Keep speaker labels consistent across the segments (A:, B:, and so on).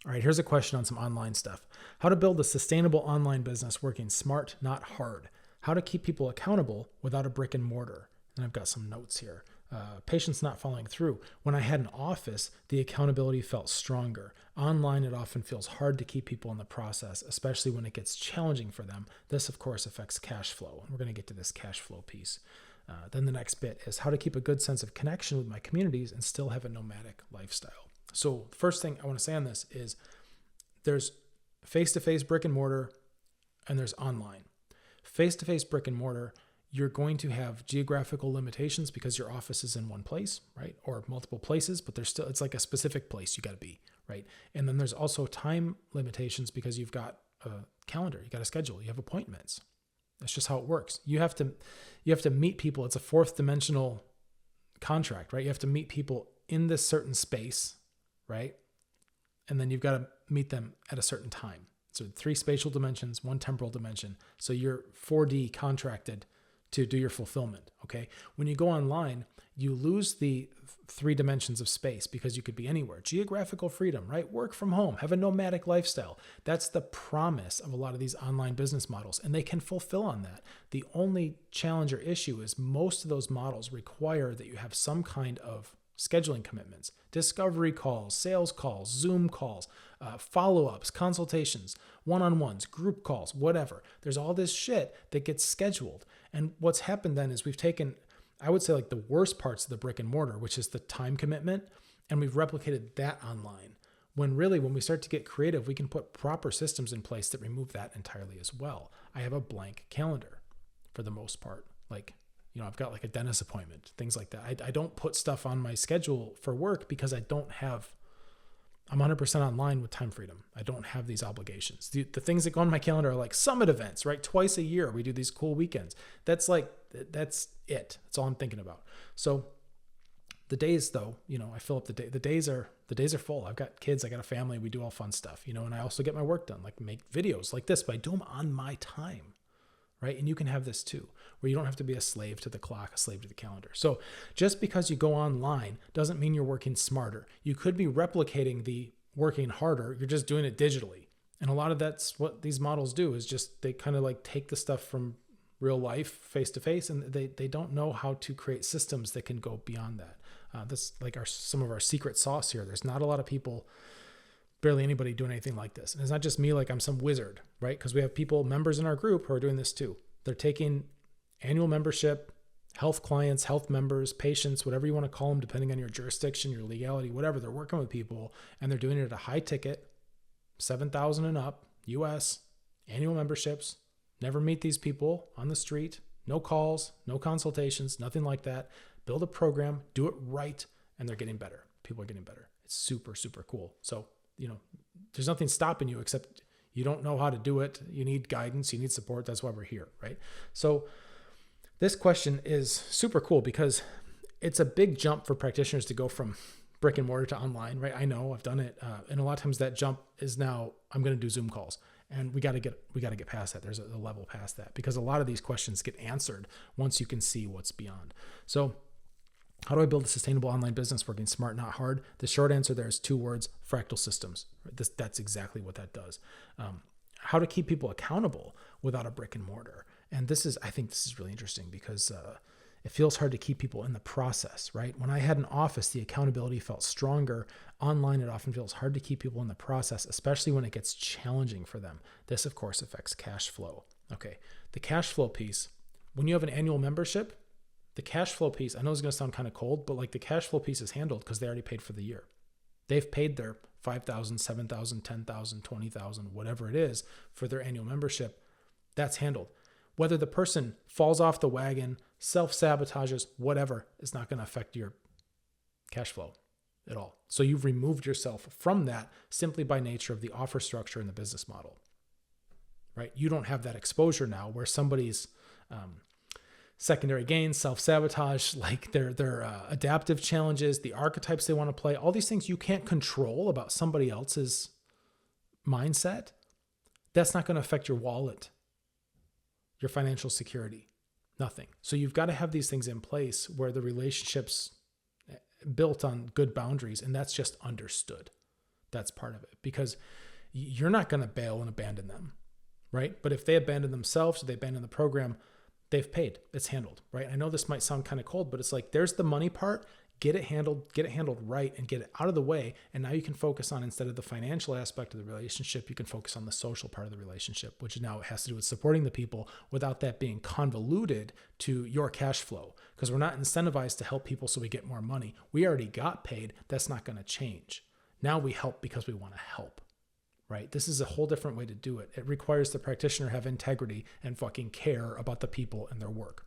A: All right, here's a question on some online stuff. How to build a sustainable online business working smart, not hard. How to keep people accountable without a brick and mortar. And I've got some notes here. Patients not following through. When I had an office, the accountability felt stronger. Online, it often feels hard to keep people in the process, especially when it gets challenging for them. This, of course, affects cash flow. And we're going to get to this cash flow piece. Then the next bit is how to keep a good sense of connection with my communities and still have a nomadic lifestyle. So the first thing I want to say on this is there's face-to-face brick and mortar and there's online. Face-to-face brick and mortar, you're going to have geographical limitations because your office is in one place, right? Or multiple places, but there's still, it's like a specific place you got to be, right? And then there's also time limitations because you've got a calendar, you got a schedule, you have appointments. That's just how it works. You have to meet people. It's a fourth dimensional contract, right? You have to meet people in this certain space, right? And then you've got to meet them at a certain time. So 3 spatial dimensions, 1 temporal dimension. So you're 4D contracted to do your fulfillment, okay? When you go online, you lose the 3 dimensions of space because you could be anywhere. Geographical freedom, right? Work from home, have a nomadic lifestyle. That's the promise of a lot of these online business models, and they can fulfill on that. The only challenge or issue is most of those models require that you have some kind of scheduling commitments, discovery calls, sales calls, Zoom calls, follow-ups, consultations, one-on-ones, group calls, whatever. There's all this shit that gets scheduled. And what's happened then is we've taken, I would say, like the worst parts of the brick and mortar, which is the time commitment, and we've replicated that online. When really, when we start to get creative, we can put proper systems in place that remove that entirely as well. I have a blank calendar for the most part. Like, you know, I've got like a dentist appointment, things like that. I don't put stuff on my schedule for work because I'm 100% online with time freedom. I don't have these obligations. The things that go on my calendar are like summit events, right? Twice a year, we do these cool weekends. That's it. That's all I'm thinking about. So the days though, you know, I fill up the day. The days are full. I've got kids, I got a family, we do all fun stuff, you know, and I also get my work done, like make videos like this, but I do them on my time. Right? And you can have this too, where you don't have to be a slave to the clock, a slave to the calendar. So just because you go online doesn't mean you're working smarter. You could be replicating the working harder. You're just doing it digitally. And a lot of that's what these models do is just, they kind of like take the stuff from real life face to face, and they don't know how to create systems that can go beyond that. This like some of our secret sauce here. There's not a lot of people, barely anybody doing anything like this. And it's not just me, like I'm some wizard, right? Because we have people, members in our group who are doing this too. They're taking annual membership, health clients, health members, patients, whatever you want to call them, depending on your jurisdiction, your legality, whatever. They're working with people and they're doing it at a high ticket, 7,000 and up, US, annual memberships. Never meet these people on the street, no calls, no consultations, nothing like that. Build a program, do it right, and they're getting better. People are getting better. It's super, super cool. So, you know, there's nothing stopping you except you don't know how to do it. You need guidance, you need support. That's why we're here, right? So this question is super cool because it's a big jump for practitioners to go from brick and mortar to online, right? I know, I've done it. And a lot of times that jump is now I'm going to do Zoom calls, and we got to get past that. There's a level past that because a lot of these questions get answered once you can see what's beyond. So how do I build a sustainable online business working smart, not hard? The short answer there is 2 words: fractal systems. That's exactly what that does. How to keep people accountable without a brick and mortar. And I think this is really interesting because it feels hard to keep people in the process, right? When I had an office, the accountability felt stronger. Online, it often feels hard to keep people in the process, especially when it gets challenging for them. This, of course, affects cash flow. Okay, the cash flow piece, when you have an annual membership, the cash flow piece, I know it's going to sound kind of cold, but like the cash flow piece is handled because they already paid for the year. They've paid their $5,000, $7,000, $10,000, $20,000, whatever it is for their annual membership. That's handled. Whether the person falls off the wagon, self-sabotages, whatever, is not going to affect your cash flow at all. So you've removed yourself from that simply by nature of the offer structure and the business model, right? You don't have that exposure now where somebody's secondary gains, self-sabotage, like their adaptive challenges, the archetypes they want to play, all these things you can't control about somebody else's mindset. That's not going to affect your wallet, your financial security, nothing. So you've got to have these things in place where the relationship's built on good boundaries, and that's just understood. That's part of it, because you're not going to bail and abandon them, right? But if they abandon themselves or they abandon the program, they've paid. It's handled, right? I know this might sound kind of cold, but it's like, there's the money part. Get it handled right, and get it out of the way. And now you can focus on, instead of the financial aspect of the relationship, you can focus on the social part of the relationship, which now has to do with supporting the people without that being convoluted to your cash flow. Because we're not incentivized to help people so we get more money. We already got paid. That's not going to change. Now we help because we want to help, right? This is a whole different way to do it. It requires the practitioner have integrity and fucking care about the people and their work.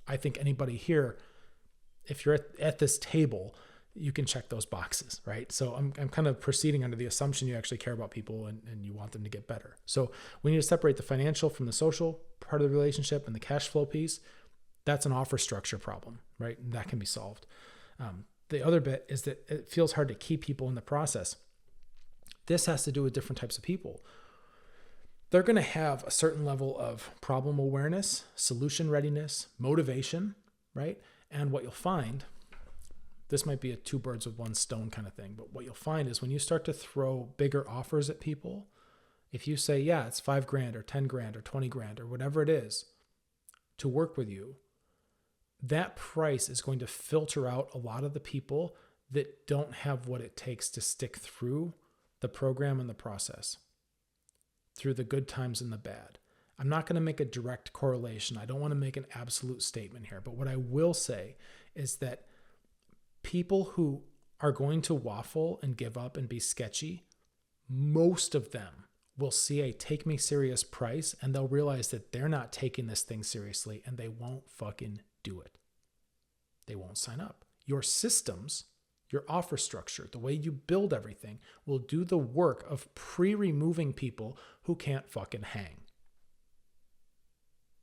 A: I think anybody here, if you're at this table, you can check those boxes, right? So I'm kind of proceeding under the assumption you actually care about people and you want them to get better. So we need to separate the financial from the social part of the relationship, and the cash flow piece. That's an offer structure problem, right? And that can be solved. The other bit is that it feels hard to keep people in the process. This has to do with different types of people. They're going to have a certain level of problem awareness, solution readiness, motivation, right? And what you'll find, this might be a 2 birds with 1 stone kind of thing, but what you'll find is when you start to throw bigger offers at people, if you say, yeah, it's $5,000 or $10,000 or $20,000 or whatever it is to work with you, that price is going to filter out a lot of the people that don't have what it takes to stick through the program and the process, through the good times and the bad. I'm not going to make a direct correlation. I don't want to make an absolute statement here, but what I will say is that people who are going to waffle and give up and be sketchy, most of them will see a take me serious price, and they'll realize that they're not taking this thing seriously, and they won't fucking do it. They won't sign up. Your systems, your offer structure, the way you build everything will do the work of pre-removing people who can't fucking hang.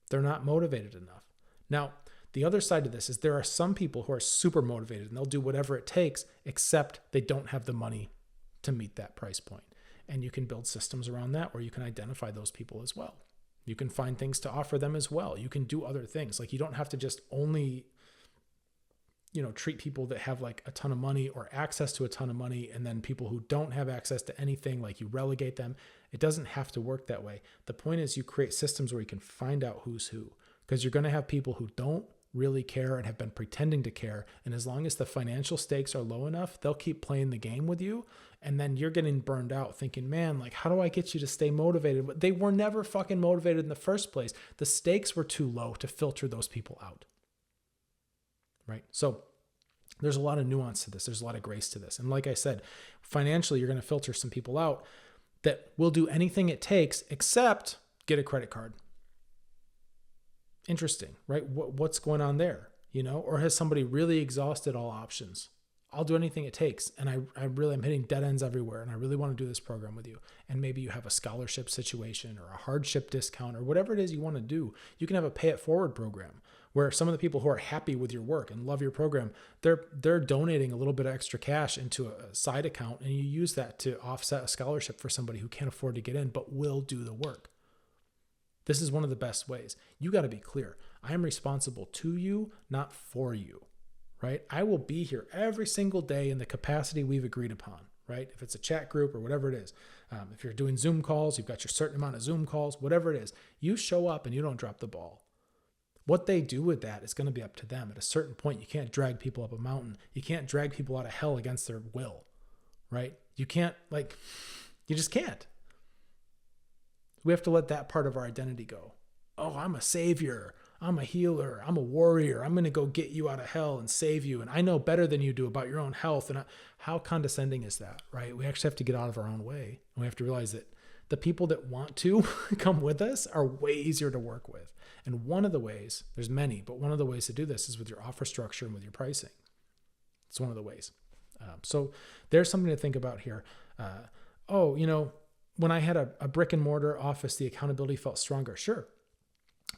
A: They're not motivated enough. Now, the other side of this is there are some people who are super motivated and they'll do whatever it takes, except they don't have the money to meet that price point. And you can build systems around that, or you can identify those people as well. You can find things to offer them as well. You can do other things. Like, you don't have to just only, treat people that have like a ton of money or access to a ton of money, and then people who don't have access to anything, like, you relegate them. It doesn't have to work that way. The point is you create systems where you can find out who's who, because you're going to have people who don't really care and have been pretending to care. And as long as the financial stakes are low enough, they'll keep playing the game with you. And then you're getting burned out thinking, man, like, how do I get you to stay motivated? But they were never fucking motivated in the first place. The stakes were too low to filter those people out. Right? So there's a lot of nuance to this. There's a lot of grace to this. And like I said, financially, you're going to filter some people out that will do anything it takes except get a credit card. Interesting, right? What's going on there? Or has somebody really exhausted all options? I'll do anything it takes. And I'm hitting dead ends everywhere. And I really want to do this program with you. And maybe you have a scholarship situation or a hardship discount or whatever it is you want to do. You can have a pay it forward program where some of the people who are happy with your work and love your program, they're donating a little bit of extra cash into a side account. And you use that to offset a scholarship for somebody who can't afford to get in, but will do the work. This is one of the best ways. You got to be clear. I am responsible to you, not for you, right? I will be here every single day in the capacity we've agreed upon, right? If it's a chat group or whatever it is, if you're doing Zoom calls, you've got your certain amount of Zoom calls, whatever it is, you show up and you don't drop the ball. What they do with that is going to be up to them. At a certain point, you can't drag people up a mountain. You can't drag people out of hell against their will, right? You can't, you just can't. We have to let that part of our identity go. Oh, I'm a savior. I'm a healer. I'm a warrior. I'm going to go get you out of hell and save you. And I know better than you do about your own health. And how condescending is that, right? We actually have to get out of our own way. And we have to realize that the people that want to come with us are way easier to work with. And one of the ways, there's many, but one of the ways to do this is with your offer structure and with your pricing. It's one of the ways. So there's something to think about here. When I had a brick and mortar office, the accountability felt stronger. Sure,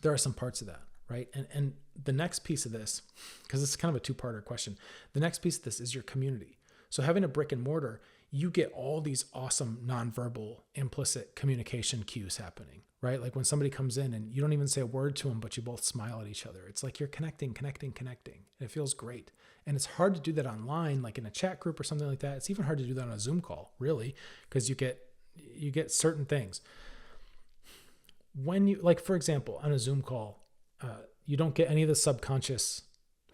A: there are some parts of that, right? And the next piece of this, because it's kind of a two-parter question, the next piece of this is your community. So having a brick and mortar, you get all these awesome nonverbal implicit communication cues happening, right? Like when somebody comes in and you don't even say a word to them, but you both smile at each other. It's like you're connecting. And it feels great. And it's hard to do that online, like in a chat group or something like that. It's even hard to do that on a Zoom call, really, because you get certain things. When you, like, for example, on a Zoom call, you don't get any of the subconscious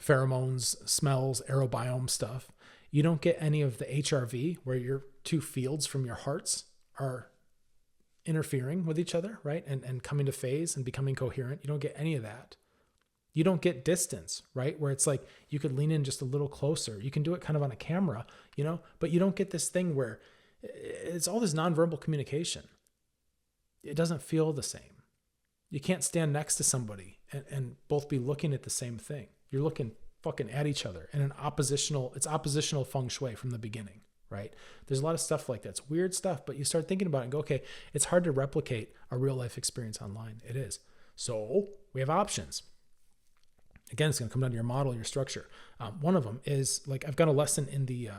A: pheromones, smells, aerobiome stuff. You don't get any of the HRV, where your two fields from your hearts are interfering with each other, right? And coming to phase and becoming coherent. You don't get any of that. You don't get distance, right? Where it's like you could lean in just a little closer. You can do it kind of on a camera, but you don't get this thing where it's all this nonverbal communication. It doesn't feel the same. You can't stand next to somebody and both be looking at the same thing. You're looking fucking at each other in it's oppositional feng shui from the beginning, right? There's a lot of stuff like that. It's weird stuff, but you start thinking about it and go, okay, it's hard to replicate a real life experience online. It is. So we have options. Again, it's going to come down to your model, your structure. One of them is, like, I've got a lesson in the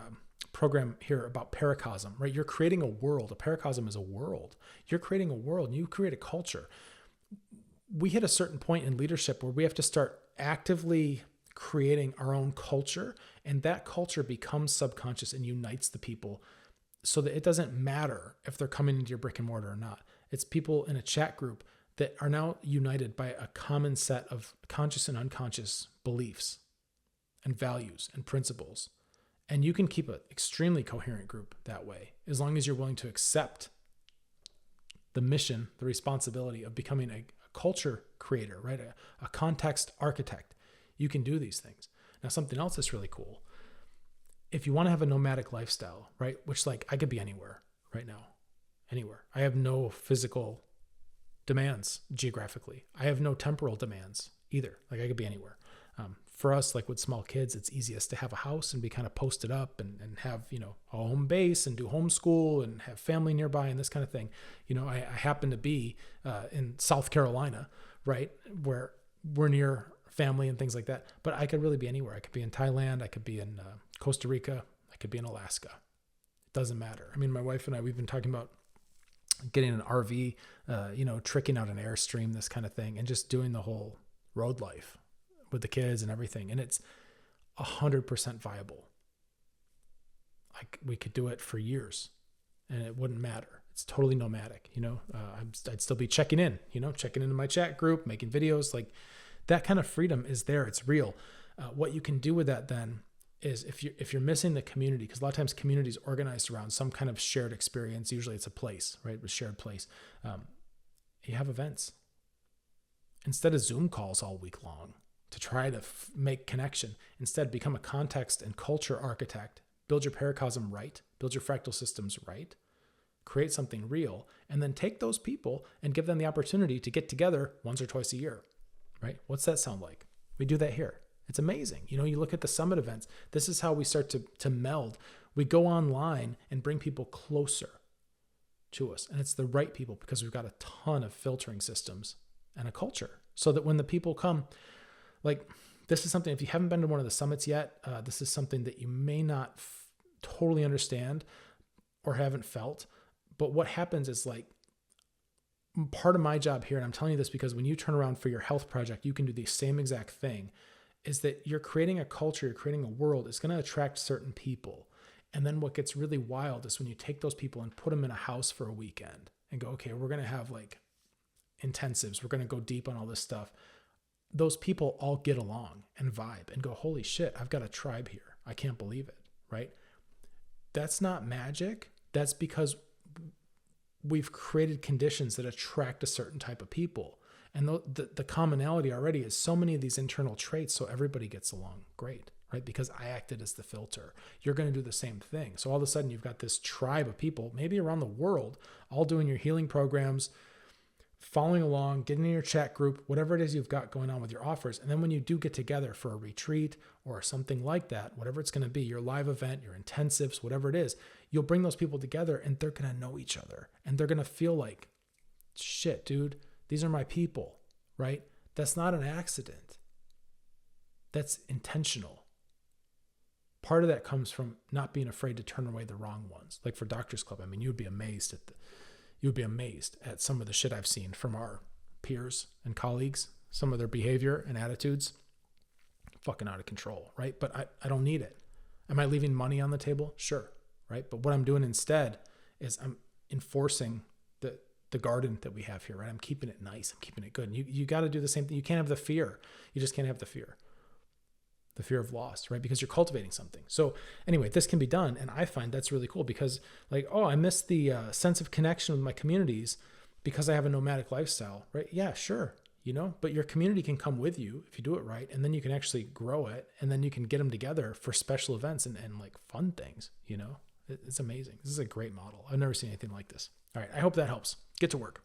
A: program here about paracosm, right? You're creating a world. A paracosm is a world. You're creating a world and you create a culture. We hit a certain point in leadership where we have to start actively creating our own culture, and that culture becomes subconscious and unites the people so that it doesn't matter if they're coming into your brick and mortar or not. It's people in a chat group that are now united by a common set of conscious and unconscious beliefs and values and principles. And you can keep an extremely coherent group that way, as long as you're willing to accept the mission, the responsibility of becoming a culture creator, right? A context architect. You can do these things. Now, something else that's really cool. If you want to have a nomadic lifestyle, right? Which, like, I could be anywhere right now, anywhere. I have no physical demands geographically. I have no temporal demands either. Like, I could be anywhere. For us, like with small kids, it's easiest to have a house and be kind of posted up and have, a home base and do homeschool and have family nearby and this kind of thing. I happen to be in South Carolina, right? Where we're near family and things like that. But I could really be anywhere. I could be in Thailand. I could be in Costa Rica. I could be in Alaska. It doesn't matter. I mean, my wife and I, we've been talking about getting an RV, tricking out an Airstream, this kind of thing, and just doing the whole road life with the kids and everything. And it's 100% viable. We could do it for years and it wouldn't matter. It's totally nomadic. I'd still be checking into my chat group, making videos. Like, that kind of freedom is there. It's real. What you can do with that then is, if you're missing the community, because a lot of times community is organized around some kind of shared experience. Usually it's a place, right? A shared place. You have events instead of Zoom calls all week long to try to make connection. Instead, become a context and culture architect. Build your paracosm right. Build your fractal systems right. Create something real, and then take those people and give them the opportunity to get together once or twice a year, right? What's that sound like? We do that here. It's amazing. You look at the summit events. This is how we start to meld. We go online and bring people closer to us. And it's the right people, because we've got a ton of filtering systems and a culture, so that when the people come, like, this is something, if you haven't been to one of the summits yet, this is something that you may not totally understand or haven't felt. But what happens is, like, part of my job here, and I'm telling you this because when you turn around for your health project, you can do the same exact thing, is that you're creating a culture, you're creating a world. It's going to attract certain people. And then what gets really wild is when you take those people and put them in a house for a weekend and go, okay, we're going to have like intensives. We're going to go deep on all this stuff. Those people all get along and vibe and go, holy shit, I've got a tribe here. I can't believe it, right? That's not magic. That's because we've created conditions that attract a certain type of people. And the commonality already is so many of these internal traits, so everybody gets along great, right? Because I acted as the filter. You're going to do the same thing. So all of a sudden you've got this tribe of people, maybe around the world, all doing your healing programs, following along, getting in your chat group, whatever it is you've got going on with your offers. And then when you do get together for a retreat or something like that, whatever it's going to be, your live event, your intensives, whatever it is, you'll bring those people together and they're going to know each other. And they're going to feel like, shit, dude, these are my people, right? That's not an accident. That's intentional. Part of that comes from not being afraid to turn away the wrong ones. Like for Doctors Club, I mean, you'd be amazed at you would be amazed at some of the shit I've seen from our peers and colleagues, some of their behavior and attitudes. Fucking out of control, right? But I don't need it. Am I leaving money on the table? Sure, right? But what I'm doing instead is I'm enforcing the garden that we have here, right? I'm keeping it nice. I'm keeping it good. And you got to do the same thing. You can't have the fear. You just can't have the fear of loss, right? Because you're cultivating something. So anyway, this can be done. And I find that's really cool because like, oh, I miss the sense of connection with my communities because I have a nomadic lifestyle, right? Yeah, sure. But your community can come with you if you do it right. And then you can actually grow it. And then you can get them together for special events and like fun things, It's amazing. This is a great model. I've never seen anything like this. All right. I hope that helps. Get to work.